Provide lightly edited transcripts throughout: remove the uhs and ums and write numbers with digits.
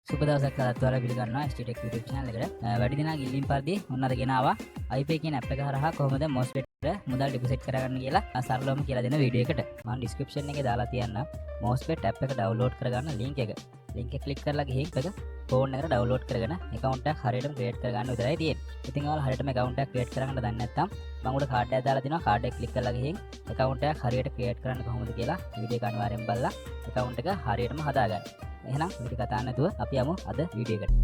සුබ දවසක් අදත් ඔයාලා පිළිගන්නවා ST Tech YouTube channel එකට. වැඩි දිනක් ඉල්ලීම් පරිදි ඔන්න අද ගෙනාවා iPay කියන app එක හරහා කොහොමද MOSFET එකට මුදල් ඩිපොසිට් කරගන්න කියලා සරලවම කියලා දෙන වීඩියෝ එකට. මම description එකේ දාලා තියන්නම් MOSFET app එක download කරගන්න link එක. link එක click කරලා ගිහින් phone එකට download කරගෙන account එකක් හරියටම create කරගන්න විතරයි තියෙන්නේ. ඉතින් ඔයාලා හරියටම account එකක් create කරගන්න දන්නේ නැත්නම් මම උඩ card එකක් දාලා තිනවා. card එක click කරලා ගිහින් account එකක් හරියට create කරන්න කොහොමද කියලා වීඩියෝ එක අනිවාර්යෙන් බලලා account එක හරියටම හදාගන්න. එහෙනම් මේක කතා නැතුව අපි යමු අද වීඩියෝ එකට.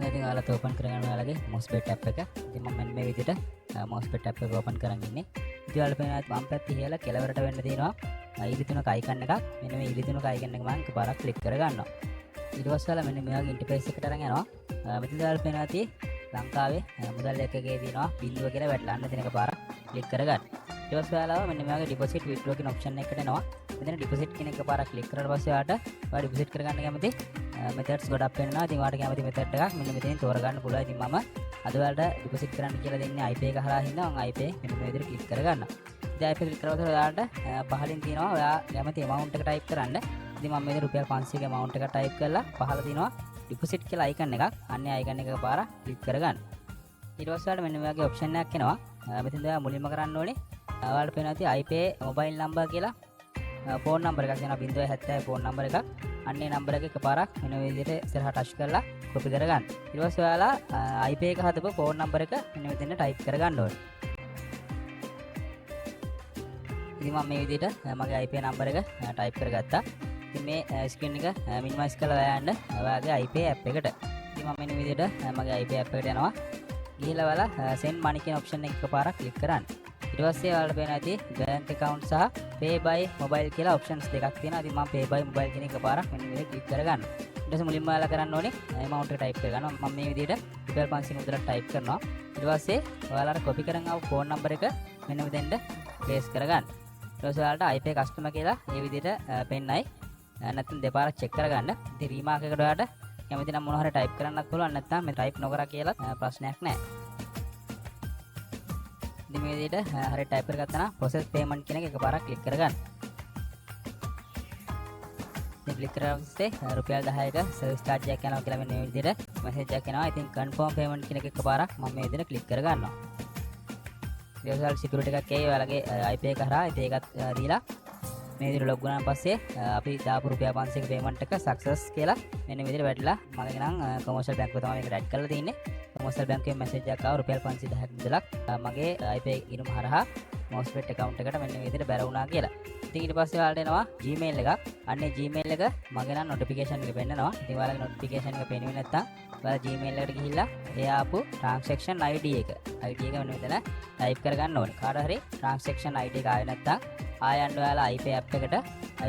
ඉතින් ඔයාලා ඕපන් කරගන්න ඔයාලගේ MOSFET app එක. ඉතින් මම මෙන්න මේ විදිහට MOSFET app එක ඕපන් කරන් ඉන්නේ. ඉතින් ඔයාලා පේනවා වම් පැත්තේ ඉහළ කෙළවරට වෙන්න තියෙනවා ඉලි තුනක icon එකක්. මෙන්න මේ ඉලි තුනක icon එක මම එකපාරක් ක්ලික් කරගන්නවා. ඊට පස්සේ ඔයාලා මෙන්න මේ වගේ ඉන්ටර්ෆේස් එකකට අරන් යනවා. මෙතන ඔයාලා පේනවා ලංකාවේ මුදල් එකකේ තියෙනවා බිඳුව කියලා වැටලා අන්න දෙන එකපාරක් ක්ලික් කරගන්න. ඊට පස්සේ ඔයාලා මෙන්න මේ වගේ ඩිපොසිට් විත්ඩ්‍රෝ කියන ඔප්ෂන් එකකට එනවා. මෙතන ඩිපොසිට් කියන එක පාරක් ක්ලික් කරලා පස්සේ ඔයාලා ඩිපොසිට් කරගන්න කැමති මෙතඩ්ස් ගොඩක් වෙනවා. ඉතින් ඔයාලට කැමති මෙතඩ් එකක් මෙන්න මෙතනින් තෝරගන්න පුළුවන්. ඉතින් මම අද ඔයාලට ඩිපොසිට් කරන්න කියලා දෙන්නේ iPay එක හරහා හින්දා මම iPay මෙන්න මේ විදිහට ක්ලික් කරගන්නවා. ඉතින් iPay ක්ලික් කරලා ඔයාලට පහලින් තියෙනවා ඔයා කැමති amount එක type කරන්න. ඉතින් මම මේ රුපියල් 500 ගේ amount එක type කරලා පහල තියෙනවා ඩිපොසිට් කියලා icon එකක්. අන්නේ icon එක පාරක් ක්ලික් කරගන්න. ඊට පස්සේ ඔයාලට මෙන්න මේ වගේ ඔප්ෂන් එකක් එනවා. මෙතෙන්ද ඔයා මුලින්ම කරන්න ඕනේ ඔයාලට පේනවා තියෙන iPay mobile number කියලා ෆෝන් නම්බර් එකක් දෙනවා 070 ෆෝන් නම්බර් එකක්. අන්නේ නම්බර් එක එකපාරක් වෙන විදිහට ඉස්සරහට ටච් කරලා කොපි කරගන්න. ඊට පස්සේ ඔයාලා iPay එක හදපු ෆෝන් නම්බර එක මෙන්න මෙතන ටයිප් කරගන්න ඕනේ. ඉතින් මම මේ විදිහට මගේ iPay නම්බර එක ටයිප් කරගත්තා. ඉතින් මේ ස්ක්‍රීන් එක මිනිමයිස් කරලා යන්න ඔයාගේ iPay app එකට. ඉතින් මම මෙන්න විදිහට මගේ iPay app එකට යනවා. ගිහලා ඔයාලා send money කියන option එක එකපාරක් click කරන්න. ඊට පස්සේ ඔයාලට පේනවා ඇති bank account සහ pay by mobile කියලා options දෙකක් තියෙනවා. ඉතින් මම pay by mobile කියන එක එකපාරක් මෙන්න විදිහට click කරගන්න. ඊට පස්සේ මුලින්ම ඔයාලා කරන්න ඕනේ amount එක type කරගන්න. මම මේ විදිහට රුපියල් 500 මුදලක් type කරනවා. ඊට පස්සේ ඔයාලට copy කරන් ආව phone number එක මෙන්න මෙතෙන්ට paste කරගන්න. ඊට පස්සේ ඔයාලට iPay customer කියලා මේ විදිහට පෙන්නයි. නැත්නම් දෙපාරක් check කරගන්න. ඉතින් remark එකට ඔයාලට කැමති නම් මොනවා හරි type කරන්නත් පුළුවන්. නැත්නම් මේ type නොකර කියලා ප්‍රශ්නයක් නැහැ. ඉතින් මේ විදිහට හරිය type කරගත්තා නම් process payment කියන එක එකපාරක් click කරගන්න. ඉතින් click කරලා පස්සේ රුපියල් 10ක service charge එකක් යනවා කියලා මෙන්න මේ විදිහට message එකක් එනවා. ඉතින් confirm payment කියන එක එකපාරක් මම මේ විදිහට click කරගන්නවා. ඊට පස්සේ security එකක් එයි ඔයාලගේ iPay එක හරහා. ඉතින් ඒකත් දීලා මේ විදිහට log වුණාන් පස්සේ අපි දාපු රුපියල් 500ක payment එක success කියලා මෙන්න විදිහට වැටලා මගේ නම් commercial bank එක තමයි මේකට add කරලා තියෙන්නේ. commercial bank එකෙන් message එකක් ආව රුපියල් 510ක් මුදලක් මගේ iPay ඉරුම හරහා MOSFET account එකට මෙන්න මේ විදිහට බැර වුණා කියලා. ඉතින් ඊට පස්සේ ඔයාලට එනවා Gmail එකක්. අන්නේ Gmail එක මගේ නම් notification එක පෙන්නනවා. ඉතින් ඔයාලගේ notification එක පෙන්වෙන්නේ නැත්තම් ඔයාලා Gmail එකට ගිහිල්ලා ඒ ආපු transaction ID එක මෙන්න මෙතන type කරගන්න ඕනේ. කාට හරි transaction ID එක ආවේ නැත්තම් ආයන්න ඔයාලා iPay app එකට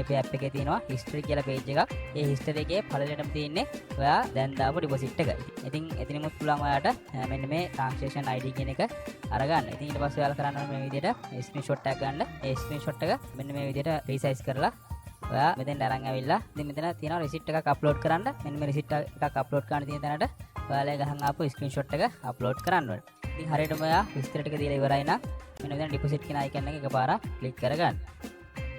iPay app එකේ තියෙනවා history කියලා page එකක්. ඒ history එකේ පළලෙටම තියෙන්නේ ඔයා දැන් දාපු deposit එක. ඉතින් එතනිමුත් පුළුවන් ඔයාට මෙන්න මේ transaction ID කියන එක අරගන්න. ඉතින් ඊට පස්සේ ඔයාලා කරන්න ඕනේ මේ විදිහට screenshot එකක් ගන්න. ඒ screenshot එක මෙන්න මේ විදිහට resize කරලා ඔයා මෙතෙන් අරන් ඇවිල්ලා ඉතින් මෙතන තියෙනවා receipt එකක් upload කරන්න. මෙන්න මේ receipt එකක් upload කරන්න තියෙන තැනට ඔයාලා ගහන් ආපු screenshot එක upload කරන්න ඕනේ. ඉතින් හරියටම ඔයා විස්තර ටික දීලා ඉවරයි නම් මෙන්න මෙතන deposit කියන icon එක එකපාරක් click කරගන්න.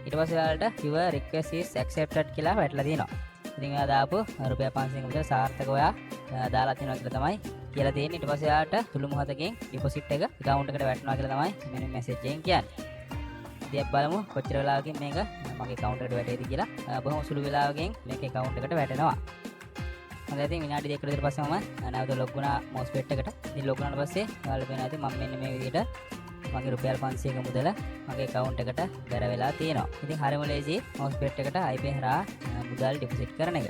ඊට පස්සේ ඔයාලට your request is accepted කියලා වැටලා තියෙනවා. ඉතින් ඔයා දාපු රුපියල් 500ක මුදල සාර්ථකව ඔයා දාලා තියෙනවා කියලා තමයි කියලා තියෙන්නේ. ඊට පස්සේ ඔයාලට සුළු මොහොතකින් deposit එක account එකට වැටෙනවා කියලා තමයි මෙන්න message එකෙන් කියන්නේ. ඉතින් බලමු කොච්චර වෙලාවකින් මේක මගේ account එකට වැටේද කියලා. බොහොම සුළු වෙලාවකින් මේක account එකට වැටෙනවා. හොඳයි ඉතින් විනාඩි 2කට විතර පස්සේ මම නැවත log වුණා MOSFET එකට. ඉතින් log වුණාට පස්සේ ඔයාලා පේනවා ඉතින් මම මෙන්න මේ විදිහට මගේ රුපියල් 500ක මුදල මගේ account එකට බැර වෙලා තියෙනවා. ඉතින් හරියම ලේසි MOSFET එකට iPay හරහා මුදල් deposit කරන එක.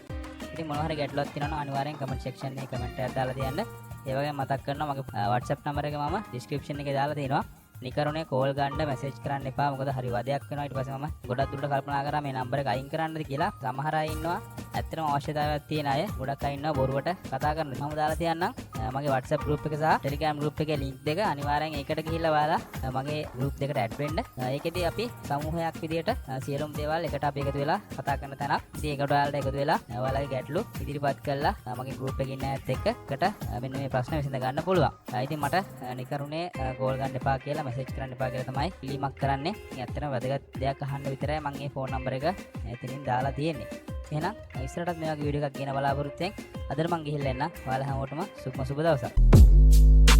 ඉතින් මොනවා හරි ගැටලුවක් තියෙනවා නම් අනිවාර්යෙන් comment section එකේ comment එකක් දාලා තියන්න. ඒ වගේම මතක් කරනවා මගේ WhatsApp number එක මම description එකේ දාලා තියෙනවා. නිකරුණේ කෝල් ගන්න මැසේජ් කරන්න එපා. මොකද හරි වදයක් වෙනවා. ඊට පස්සේ මම ගොඩක් දුරට කල්පනා කරා මේ නම්බර එක අයින් කරන්නද කියලා. සමහර අය ඉන්නවා ඇත්තටම අවශ්‍යතාවයක් තියෙන අය ගොඩක් අය ඉන්නවා බොරුවට කතා කරනවා. මම දාලා තියන්නම් මගේ WhatsApp group එක සහ Telegram group එකේ link දෙක අනිවාර්යෙන් ඒකට ගිහිල්ලා ඔයාලා මගේ group දෙකට add වෙන්න. ඒකෙදී අපි සමූහයක් විදියට සියලුම දේවල් එකට අපි එකතු වෙලා කතා කරන තැනක්. ඉතින් ඒකට ඔයාලට එකතු වෙලා ඔයාලගේ ගැටලු ඉදිරිපත් කරලා මගේ group එකේ ඉන්න අයත් එක්ක මෙන්න මේ ප්‍රශ්න විසඳ ගන්න පුළුවන්. ඉතින් මට නිකරුණේ කෝල් ගන්න එපා කියලා මැසේජ් කරන්න එපා කියලා තමයි ඉල්ලීමක් කරන්නේ. ඉතින් ඇත්තටම වැදගත් දෙයක් අහන්න විතරයි මම මේ ෆෝන් නම්බර එක එතනින් දාලා තියෙන්නේ. එහෙනම් ඉස්සරටත් මේ වගේ වීඩියෝ එකක් ගෙන බලාපොරොත්තු වෙන්න. අදට මම ගිහිල්ලා එන්න. ඔයාලා හැමෝටම සුබ දවසක්.